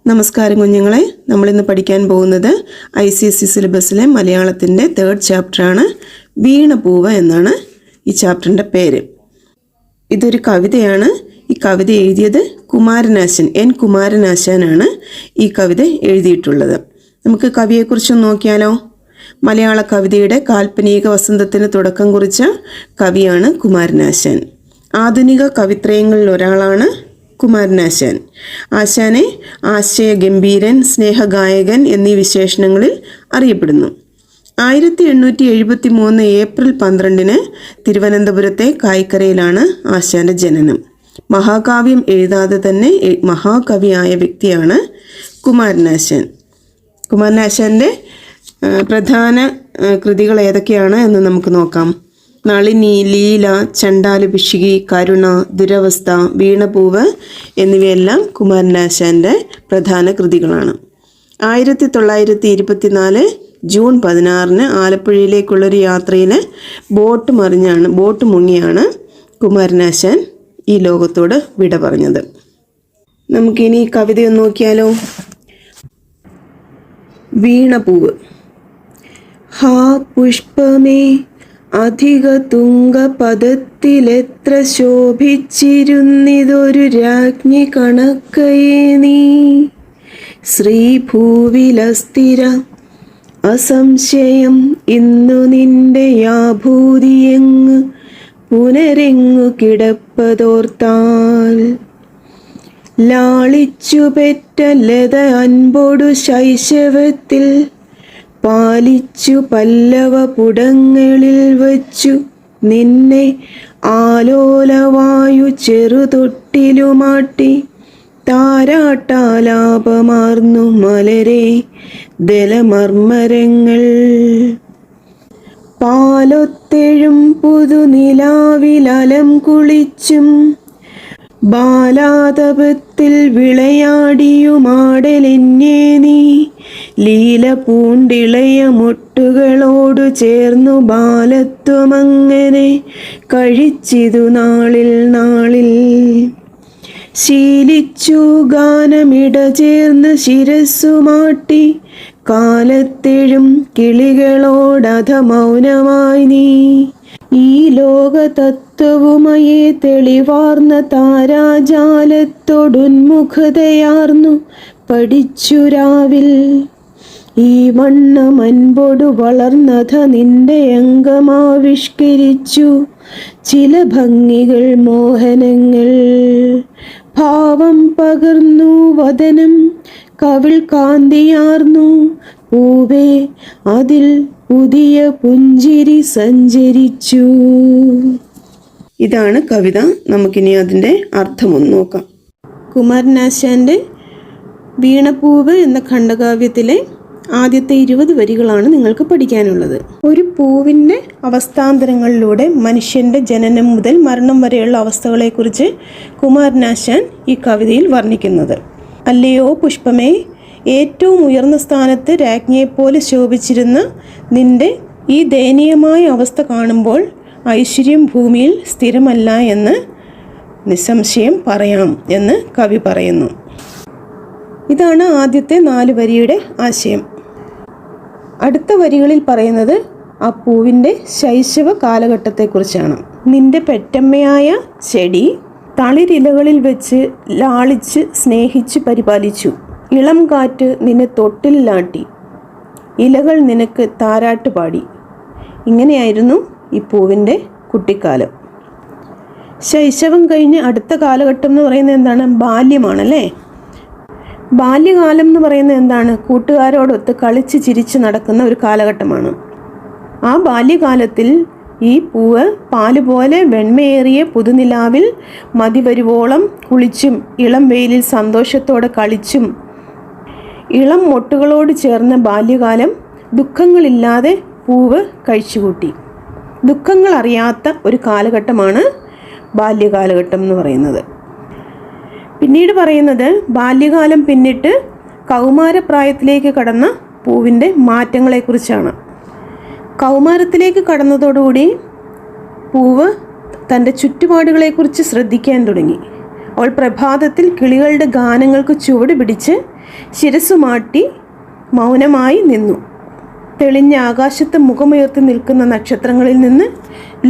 നമസ്കാരം കുഞ്ഞുങ്ങളെ, നമ്മളിന്ന് പഠിക്കാൻ പോകുന്നത് ICSE സിലബസിലെ മലയാളത്തിൻ്റെ 3rd ചാപ്റ്ററാണ്. വീണപൂവ് എന്നാണ് ഈ ചാപ്റ്ററിൻ്റെ പേര്. ഇതൊരു കവിതയാണ്. ഈ കവിത എഴുതിയത് കുമാരനാശൻ, N കുമാരനാശാനാണ് ഈ കവിത എഴുതിയിട്ടുള്ളത്. നമുക്ക് കവിയെക്കുറിച്ചൊന്ന് നോക്കിയാലോ. മലയാള കവിതയുടെ കാൽപ്പനിക വസന്തത്തിന് തുടക്കം കുറിച്ച കവിയാണ് കുമാരനാശാൻ. ആധുനിക കവിത്രയങ്ങളിൽ ഒരാളാണ് കുമാരനാശാൻ. ആശാനെ ആശയഗംഭീരൻ, സ്നേഹഗായകൻ എന്നീ വിശേഷണങ്ങളിൽ അറിയപ്പെടുന്നു. 1873 ഏപ്രിൽ 12 തിരുവനന്തപുരത്തെ കായ്ക്കരയിലാണ് ആശാന്റെ ജനനം. മഹാകാവ്യം എഴുതാതെ തന്നെ മഹാകവിയായ വ്യക്തിയാണ് കുമാരനാശാൻ. കുമാരനാശാന്റെ പ്രധാന കൃതികൾ ഏതൊക്കെയാണ് എന്ന് നമുക്ക് നോക്കാം. നളിനി, ലീല, ചണ്ടാലഭിഷികി, കരുണ, ദുരവസ്ഥ, വീണപൂവ് എന്നിവയെല്ലാം കുമാരനാശാന്റെ പ്രധാന കൃതികളാണ്. 1924 ജൂൺ 16 ആലപ്പുഴയിലേക്കുള്ളൊരു യാത്രയിൽ ബോട്ട് മുങ്ങിയാണ് കുമാരനാശാൻ ഈ ലോകത്തോട് വിട പറഞ്ഞത്. നമുക്കിനി കവിതയൊന്ന് നോക്കിയാലോ. വീണപൂവ്. ഹാ പുഷ്പമേ, അധിക തുംഗപദത്തിലെത്ര ശോഭിച്ചിരുന്നിതൊരു രാജ്ഞി കണക്കയേ നീ. ശ്രീഭൂവിലസ്ഥിര അസംശയം ഇന്നു നിന്റെ യാഭൂതിയെങ്ങ് പുനരെങ്ങു കിടപ്പതോർത്താൽ. ലാളിച്ചു പെറ്റ ലത അൻപൊടു ശൈശവത്തിൽ പാലിച്ചു പല്ലവ പുടങ്ങളിൽ വച്ചു നിന്നെ ആലോലവായു ചെറുതൊട്ടിലുമാട്ടി താരാട്ടാലാപമാർന്നു മലരെ ദലമർമരങ്ങൾ. പാലൊത്തെഴും പുതുനിലാവിലലം കുളിച്ചും ബാലാതപത്തിൽ വിളയാടിയുമാടലെന്നേ നീ. ലീല പൂണ്ടിളയ മൊട്ടുകളോടു ചേർന്നു ബാലത്വമങ്ങനെ കഴിച്ചിതു നാളിൽ നാളിൽ. ശീലിച്ചു ഗാനമിട ചേർന്ന് ശിരസ്സുമാട്ടി കാലത്തെഴും കിളികളോടധ മൗനമായി നീ. ഈ ലോക തത്വവുമയേ തെളിവാർന്ന താരാജാലത്തോടുന്മുഖതയാർന്നു പഠിച്ചു രാവിൽ. ഈ വണ്ണമൻപൊടു വളർന്നഥ നിന്റെ അംഗമാവിഷ്കരിച്ചു ചില ഭംഗികൾ മോഹനങ്ങൾ. ഭാവം പകർന്നു വദനം കവിൾ കാന്തിയാർന്നു പൂവേ അതിൽ പുതിയ പുഞ്ചിരി സഞ്ചരിച്ചു. ഇതാണ് കവിത. നമുക്കിനി അതിൻ്റെ അർത്ഥമൊന്ന് നോക്കാം. കുമാരനാശാന്റെ വീണപൂവ് എന്ന ഖണ്ഡകാവ്യത്തിലെ ആദ്യത്തെ 20 വരികളാണ് നിങ്ങൾക്ക് പഠിക്കാനുള്ളത്. ഒരു പൂവിൻ്റെ അവസ്ഥാന്തരങ്ങളിലൂടെ മനുഷ്യൻ്റെ ജനനം മുതൽ മരണം വരെയുള്ള അവസ്ഥകളെക്കുറിച്ച് കുമാരനാശാൻ ഈ കവിതയിൽ വർണ്ണിക്കുന്നത്. അല്ലയോ പുഷ്പമേ, ഏറ്റവും ഉയർന്ന സ്ഥാനത്ത് രാജ്ഞിയെപ്പോലെ ശോഭിച്ചിരുന്ന നിന്റെ ഈ ദയനീയമായ അവസ്ഥ കാണുമ്പോൾ ഐശ്വര്യം ഭൂമിയിൽ സ്ഥിരമല്ല എന്ന് നിസ്സംശയം പറയാം എന്ന് കവി പറയുന്നു. ഇതാണ് ആദ്യത്തെ 4 വരിയുടെ ആശയം. അടുത്ത വരികളിൽ പറയുന്നത് ആ പൂവിൻ്റെ ശൈശവ കാലഘട്ടത്തെക്കുറിച്ചാണ്. നിന്റെ പെറ്റമ്മയായ ചെടി തളിരിലകളിൽ വെച്ച് ലാളിച്ച് സ്നേഹിച്ച് പരിപാലിച്ചു. ഇളം കാറ്റ് നിന്നെ തൊട്ടിലാട്ടി, ഇലകൾ നിനക്ക് താരാട്ട് പാടി. ഇങ്ങനെയായിരുന്നു ഈ പൂവിൻ്റെ കുട്ടിക്കാലം. ശൈശവം കഴിഞ്ഞ് അടുത്ത കാലഘട്ടം എന്ന് പറയുന്നത് എന്താണ്? ബാല്യമാണല്ലേ. ബാല്യകാലം എന്ന് പറയുന്നത് എന്താണ്? കൂട്ടുകാരോടൊത്ത് കളിച്ച് ചിരിച്ച് നടക്കുന്ന ഒരു കാലഘട്ടമാണ്. ആ ബാല്യകാലത്തിൽ ഈ പൂവ് പാലുപോലെ വെണ്മയേറിയ പുതുനിലാവിൽ മതിവരുവോളം കുളിച്ചും ഇളം വെയിലിൽ സന്തോഷത്തോടെ കളിച്ചും ഇളം മൊട്ടുകളോട് ചേർന്ന ബാല്യകാലം ദുഃഖങ്ങളില്ലാതെ പൂവ് കഴിച്ചുകൂട്ടി. ദുഃഖങ്ങൾ അറിയാത്ത ഒരു കാലഘട്ടമാണ് ബാല്യകാലഘട്ടം എന്ന് പറയുന്നത്. പിന്നീട് പറയുന്നത് ബാല്യകാലം പിന്നിട്ട് കൗമാരപ്രായത്തിലേക്ക് കടന്ന പൂവിൻ്റെ മാറ്റങ്ങളെക്കുറിച്ചാണ്. കൗമാരത്തിലേക്ക് കടന്നതോടുകൂടി പൂവ് തൻ്റെ ചുറ്റുപാടുകളെക്കുറിച്ച് ശ്രദ്ധിക്കാൻ തുടങ്ങി. അവൾ പ്രഭാതത്തിൽ കിളികളുടെ ഗാനങ്ങൾക്ക് ചുവട് പിടിച്ച് ശിരസ്സുമാട്ടി മൗനമായി നിന്നു. തെളിഞ്ഞ ആകാശത്ത് മുഖമുയർത്തി നിൽക്കുന്ന നക്ഷത്രങ്ങളിൽ നിന്ന്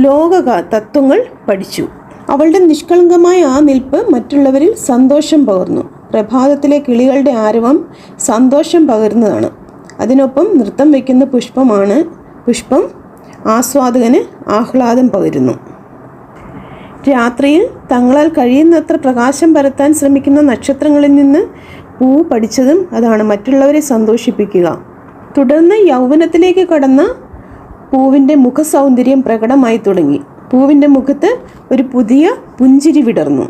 ലോക തത്വങ്ങൾ പഠിച്ചു. അവളുടെ നിഷ്കളങ്കമായ ആ നിൽപ്പ് മറ്റുള്ളവരിൽ സന്തോഷം പകർന്നു. പ്രഭാതത്തിലെ കിളികളുടെ ആരവം സന്തോഷം പകരുന്നതാണ്. അതിനൊപ്പം നൃത്തം വയ്ക്കുന്ന പുഷ്പം ആസ്വാദകന് ആഹ്ലാദം പകരുന്നു. രാത്രിയിൽ തങ്ങളാൽ കഴിയുന്നത്ര പ്രകാശം പരത്താൻ ശ്രമിക്കുന്ന നക്ഷത്രങ്ങളിൽ നിന്ന് പൂ പഠിച്ചതും അതാണ്, മറ്റുള്ളവരെ സന്തോഷിപ്പിക്കുക. തുടർന്ന് യൗവനത്തിലേക്ക് കടന്ന പൂവിൻ്റെ മുഖസൗന്ദര്യം പ്രകടമായി തുടങ്ങി. പൂവിൻ്റെ മുഖത്ത് ഒരു പുതിയ പുഞ്ചിരി വിടർന്നു.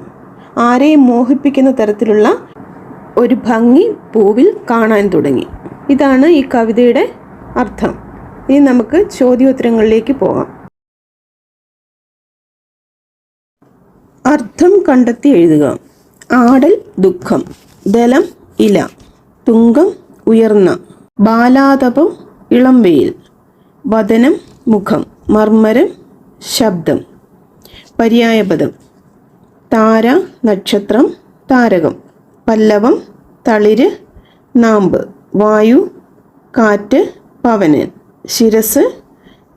ആരെയും മോഹിപ്പിക്കുന്ന തരത്തിലുള്ള ഒരു ഭംഗി പൂവിൽ കാണാൻ തുടങ്ങി. ഇതാണ് ഈ കവിതയുടെ അർത്ഥം. ഇനി നമുക്ക് ചോദ്യോത്തരങ്ങളിലേക്ക് പോകാം. അർത്ഥം കണ്ടെത്തി എഴുതുക. ആടൽ ദുഃഖം, ദലം ഇല, തുങ്കം ഉയർന്ന, ബാലാതപം ഇളം വെയിൽ, വദനം മുഖം, മർമ്മരം ശബ്ദം. പര്യായപദം: താര നക്ഷത്രം, താരകം. പല്ലവം: തളിര്, നാമ്പ്. വായു: കാറ്റ്, പവനൻ. ശിരസ്: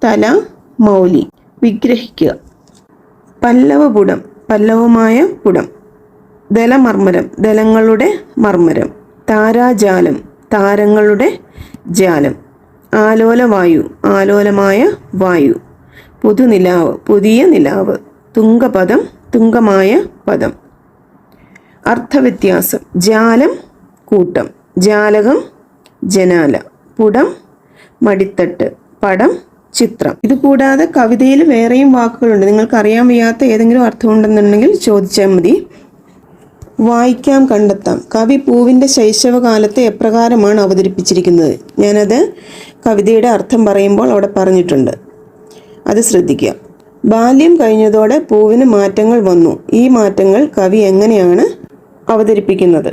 തല, മൗലി. വിഗ്രഹിക്കുക. പല്ലവപുടം: പല്ലവമായ പുടം. ദലമർമ്മരം: ദലങ്ങളുടെ മർമ്മരം. താരാജാലം: താരങ്ങളുടെ ജാലം. ആലോലവായു: ആലോലമായ വായു. പുതുനിലാവ്: പുതിയ നിലാവ്. തുങ്കപദം: തുങ്കമായ പദം. അർത്ഥവ്യത്യാസം: ജാലം കൂട്ടം, ജാലകം ജനാല, പുടം മടിത്തട്ട്, പടം ചിത്രം. ഇതുകൂടാതെ കവിതയിൽ വേറെയും വാക്കുകളുണ്ട്. നിങ്ങൾക്ക് അറിയാൻ വയ്യാത്ത ഏതെങ്കിലും അർത്ഥമുണ്ടെന്നുണ്ടെങ്കിൽ ചോദിച്ചാൽ മതി. വായിക്കാം, കണ്ടെത്താം. കവി പൂവിൻ്റെ ശൈശവകാലത്തെ എപ്രകാരമാണ് അവതരിപ്പിച്ചിരിക്കുന്നത്? ഞാനത് കവിതയുടെ അർത്ഥം പറയുമ്പോൾ അവിടെ പറഞ്ഞിട്ടുണ്ട്, അത് ശ്രദ്ധിക്കുക. ബാല്യം കഴിഞ്ഞതോടെ പൂവിന് മാറ്റങ്ങൾ വന്നു. ഈ മാറ്റങ്ങൾ കവി എങ്ങനെയാണ് അവതരിപ്പിക്കുന്നത്?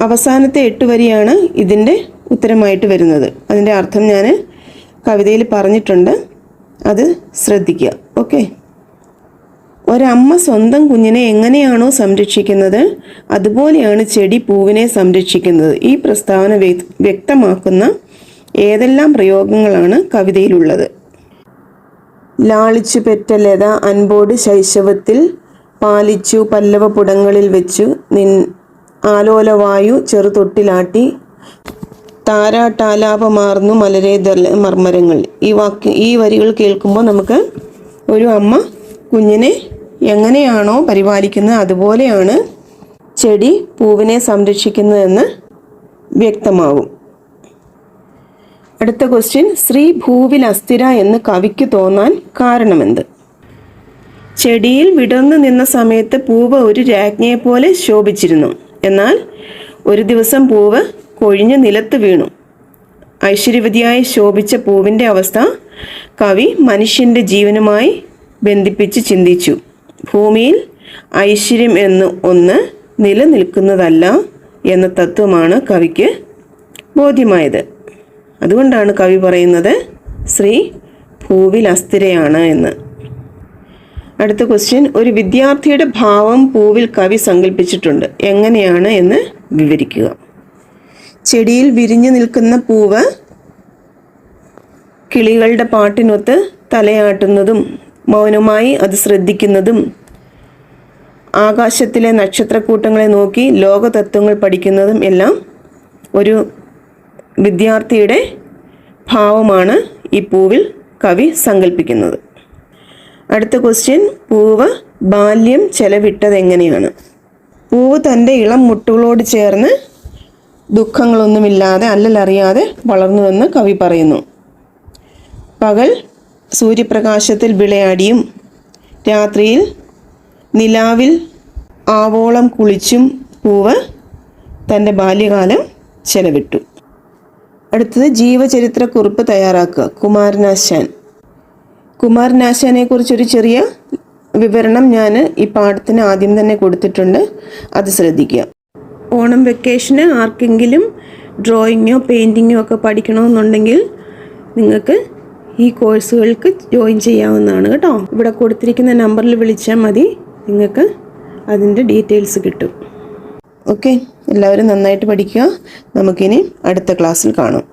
അവസാനത്തെ 8 വരിയാണ് ഇതിൻ്റെ ഉത്തരമായിട്ട് വരുന്നത്. അതിൻ്റെ അർത്ഥം ഞാൻ കവിതയിൽ പറഞ്ഞിട്ടുണ്ട്, അത് ശ്രദ്ധിക്കുക. ഓക്കെ. ഒരമ്മ സ്വന്തം കുഞ്ഞിനെ എങ്ങനെയാണോ സംരക്ഷിക്കുന്നത് അതുപോലെയാണ് ചെടി പൂവിനെ സംരക്ഷിക്കുന്നത്. ഈ പ്രസ്താവന വ്യക്തമാക്കുന്ന ഏതെല്ലാം പ്രയോഗങ്ങളാണ് കവിതയിലുള്ളത്? ലാളിച്ചു പെറ്റ ലത അൻപോട് ശൈശവത്തിൽ പാലിച്ചു പല്ലവപുടങ്ങളിൽ വെച്ചു ആലോലവായു ചെറുതൊട്ടിലാട്ടി താരാട്ടാലാപമാർന്നു മലരേ മർമ്മരങ്ങൾ. ഈ വരികൾ കേൾക്കുമ്പോൾ നമുക്ക് ഒരു അമ്മ കുഞ്ഞിനെ എങ്ങനെയാണോ പരിപാലിക്കുന്നത് അതുപോലെയാണ് ചെടി പൂവിനെ സംരക്ഷിക്കുന്നതെന്ന് വ്യക്തമാകും. അടുത്ത ക്വസ്റ്റ്യൻ: ശ്രീ ഭൂവിൽ അസ്ഥിര എന്ന് കവിക്ക് തോന്നാൻ കാരണമെന്ത്? ചെടിയിൽ വിടർന്നു നിന്ന സമയത്ത് പൂവ് ഒരു രാജ്ഞിയെപ്പോലെ ശോഭിച്ചിരുന്നു. എന്നാൽ ഒരു ദിവസം പൂവ് കൊഴിഞ്ഞ് നിലത്ത് വീണു. ഐശ്വര്യവതിയായി ശോഭിച്ച പൂവിൻ്റെ അവസ്ഥ കവി മനുഷ്യൻ്റെ ജീവനുമായി ബന്ധിപ്പിച്ച് ചിന്തിച്ചു. ഭൂമിയിൽ ഐശ്വര്യം എന്ന് ഒന്ന് നിലനിൽക്കുന്നതല്ല എന്ന തത്വമാണ് കവിക്ക് ബോധ്യമായത്. അതുകൊണ്ടാണ് കവി പറയുന്നത് ശ്രീ ഭൂവിൽ അസ്ഥിരയാണ് എന്ന്. അടുത്ത ക്വസ്റ്റ്യൻ: ഒരു വിദ്യാർത്ഥിയുടെ ഭാവം പൂവിൽ കവി സങ്കല്പിച്ചിട്ടുണ്ട്. എങ്ങനെയാണ് എന്ന് വിവരിക്കുക. ചെടിയിൽ വിരിഞ്ഞു നിൽക്കുന്ന പൂവ് കിളികളുടെ പാട്ടിനൊത്ത് തലയാട്ടുന്നതും മൗനമായി അത് ശ്രദ്ധിക്കുന്നതും ആകാശത്തിലെ നക്ഷത്രക്കൂട്ടങ്ങളെ നോക്കി ലോകതത്വങ്ങൾ പഠിക്കുന്നതും എല്ലാം ഒരു വിദ്യാർത്ഥിയുടെ ഭാവമാണ് ഈ പൂവിൽ കവി സങ്കല്പിക്കുന്നത്. അടുത്ത ക്വസ്റ്റ്യൻ: പൂവ് ബാല്യം ചെലവിട്ടതെങ്ങനെയാണ്? പൂവ് തൻ്റെ ഇളം മുട്ടുകളോട് ചേർന്ന് ദുഃഖങ്ങളൊന്നുമില്ലാതെ അല്ലലറിയാതെ വളർന്നുവെന്ന് കവി പറയുന്നു. പകൽ സൂര്യപ്രകാശത്തിൽ വിളയാടിയും രാത്രിയിൽ നിലാവിൽ ആവോളം കുളിച്ചും പൂവ് തൻ്റെ ബാല്യകാലം ചെലവിട്ടു. അടുത്തത് ജീവചരിത്രക്കുറിപ്പ് തയ്യാറാക്കുക. കുമാരനാശാനെ കുറിച്ചൊരു ചെറിയ വിവരണം ഞാൻ ഈ പാഠത്തിന് ആദ്യം തന്നെ കൊടുത്തിട്ടുണ്ട്, അത് ശ്രദ്ധിക്കുക. ഓണം വെക്കേഷന് ആർക്കെങ്കിലും ഡ്രോയിങ്ങോ പെയിൻറ്റിങ്ങോ ഒക്കെ പഠിക്കണമെന്നുണ്ടെങ്കിൽ നിങ്ങൾക്ക് ഈ കോഴ്സുകൾക്ക് ജോയിൻ ചെയ്യാവുന്നതാണ് കേട്ടോ. ഇവിടെ കൊടുത്തിരിക്കുന്ന നമ്പറിൽ വിളിച്ചാൽ മതി, നിങ്ങൾക്ക് അതിൻ്റെ ഡീറ്റെയിൽസ് കിട്ടും. ഓക്കെ. എല്ലാവരും നന്നായിട്ട് പഠിക്കുക. നമുക്കിനി അടുത്ത ക്ലാസ്സിൽ കാണാം.